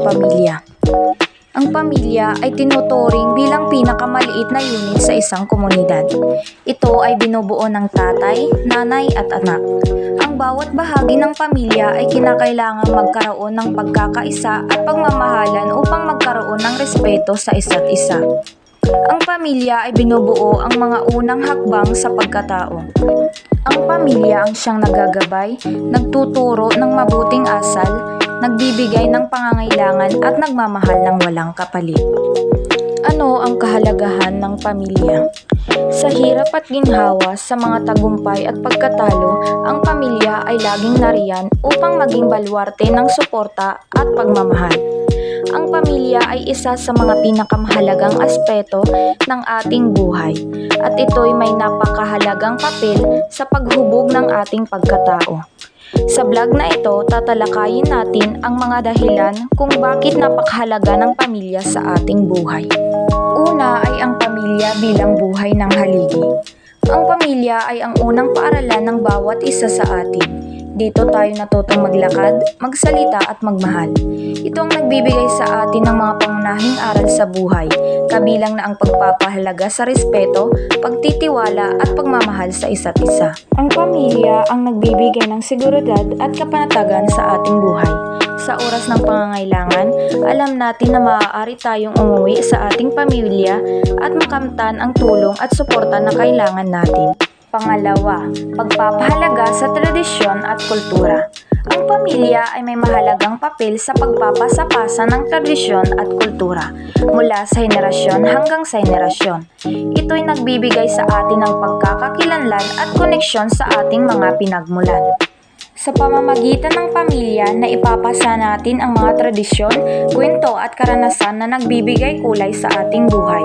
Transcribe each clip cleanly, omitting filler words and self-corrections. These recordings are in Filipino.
pamilya. Ang pamilya ay tinuturing bilang pinakamaliit na unit sa isang komunidad. Ito ay binubuo ng tatay, nanay at anak. Ang bawat bahagi ng pamilya ay kinakailangang magkaroon ng pagkakaisa at pagmamahalan upang magkaroon ng respeto sa isa't isa. Ang pamilya ay binubuo ang mga unang hakbang sa pagkatao. Ang pamilya ang siyang nagagabay, nagtuturo ng mabuting asal, nagbibigay ng pangangailangan at nagmamahal ng walang kapalit. Ano ang kahalagahan ng pamilya? Sa hirap at ginhawa, sa mga tagumpay at pagkatalo, ang pamilya ay laging nariyan upang maging baluarte ng suporta at pagmamahal. Ang pamilya ay isa sa mga pinakamahalagang aspeto ng ating buhay at ito'y may napakahalagang papel sa paghubog ng ating pagkatao. Sa vlog na ito, tatalakayin natin ang mga dahilan kung bakit napakahalaga ng pamilya sa ating buhay. Una ay ang pamilya bilang buhay ng haligi. Ang pamilya ay ang unang paaralan ng bawat isa sa atin. Dito tayo natutong maglakad, magsalita at magmahal. Ito ang nagbibigay sa atin ng mga pangunahing aral sa buhay, kabilang na ang pagpapahalaga sa respeto, pagtitiwala at pagmamahal sa isa't isa. Ang pamilya ang nagbibigay ng seguridad at kapanatagan sa ating buhay. Sa oras ng pangangailangan, alam natin na maaari tayong umuwi sa ating pamilya at makamtan ang tulong at suporta na kailangan natin. Pangalawa, pagpapahalaga sa tradisyon at kultura. Ang pamilya ay may mahalagang papel sa pagpapasapasa ng tradisyon at kultura mula sa henerasyon hanggang sa henerasyon. Ito'y nagbibigay sa atin ng pagkakakilanlan at koneksyon sa ating mga pinagmulan. Sa pamamagitan ng pamilya na ipapasa natin ang mga tradisyon, kwento at karanasan na nagbibigay kulay sa ating buhay.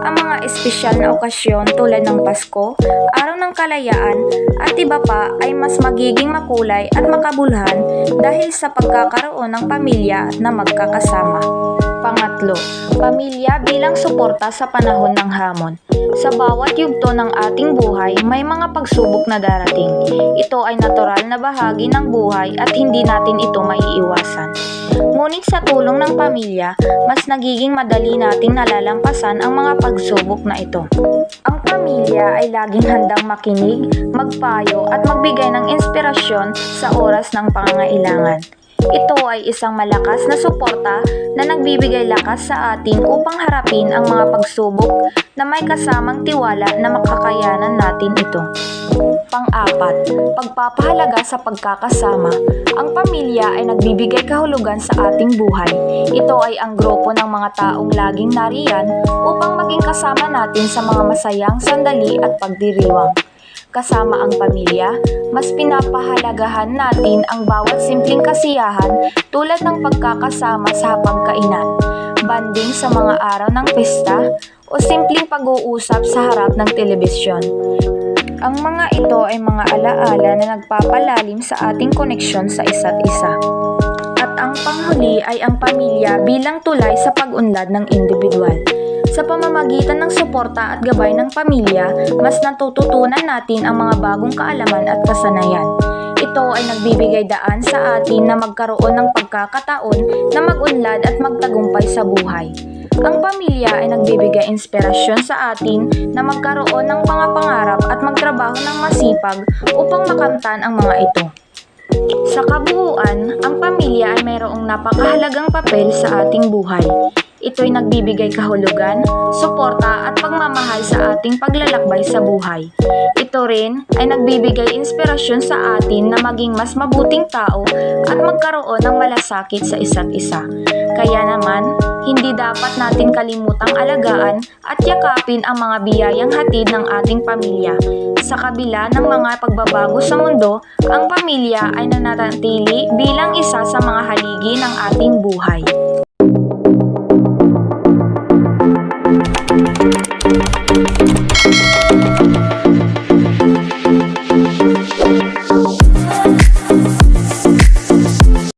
Ang mga espesyal na okasyon tulad ng Pasko, Araw ng Kalayaan at iba pa ay mas magiging makulay at makabuluhan dahil sa pagkakaroon ng pamilya na magkakasama. Pangatlo, pamilya bilang suporta sa panahon ng hamon. Sa bawat yugto ng ating buhay, may mga pagsubok na darating. Ito ay natural na bahagi ng buhay at hindi natin ito maiiwasan. Ngunit sa tulong ng pamilya, mas nagiging madali nating nalalampasan ang mga pagsubok na ito. Ang pamilya ay laging handang makinig, magpayo at magbigay ng inspirasyon sa oras ng pangangailangan. Ito ay isang malakas na suporta na nagbibigay lakas sa atin upang harapin ang mga pagsubok na may kasamang tiwala na makakayanan natin ito. Pang-apat, pagpapahalaga sa pagkakasama. Ang pamilya ay nagbibigay kahulugan sa ating buhay. Ito ay ang grupo ng mga taong laging nariyan upang maging kasama natin sa mga masayang sandali at pagdiriwang. Kasama ang pamilya, mas pinapahalagahan natin ang bawat simpleng kasiyahan tulad ng pagkakasama sa hapagkainan, banding sa mga araw ng pesta, o simpleng pag-uusap sa harap ng telebisyon. Ang mga ito ay mga alaala na nagpapalalim sa ating koneksyon sa isa't isa. At ang panghuli ay ang pamilya bilang tulay sa pag-unlad ng individual. Sa pamamagitan ng suporta at gabay ng pamilya, mas natututunan natin ang mga bagong kaalaman at kasanayan. Ito ay nagbibigay daan sa atin na magkaroon ng pagkakataon na mag-unlad at magtagumpay sa buhay. Ang pamilya ay nagbibigay inspirasyon sa atin na magkaroon ng mga pangarap at magtrabaho ng masipag upang makamtan ang mga ito. Sa kabuuan, ang pamilya ay mayroong napakahalagang papel sa ating buhay. Ito'y nagbibigay kahulugan, suporta at pagmamahal sa ating paglalakbay sa buhay. Ito rin ay nagbibigay inspirasyon sa atin na maging mas mabuting tao at magkaroon ng malasakit sa isa't isa. Kaya naman, hindi dapat natin kalimutang alagaan at yakapin ang mga biyayang hatid ng ating pamilya. Sa kabila ng mga pagbabago sa mundo, ang pamilya ay nananatili bilang isa sa mga haligi ng ating buhay.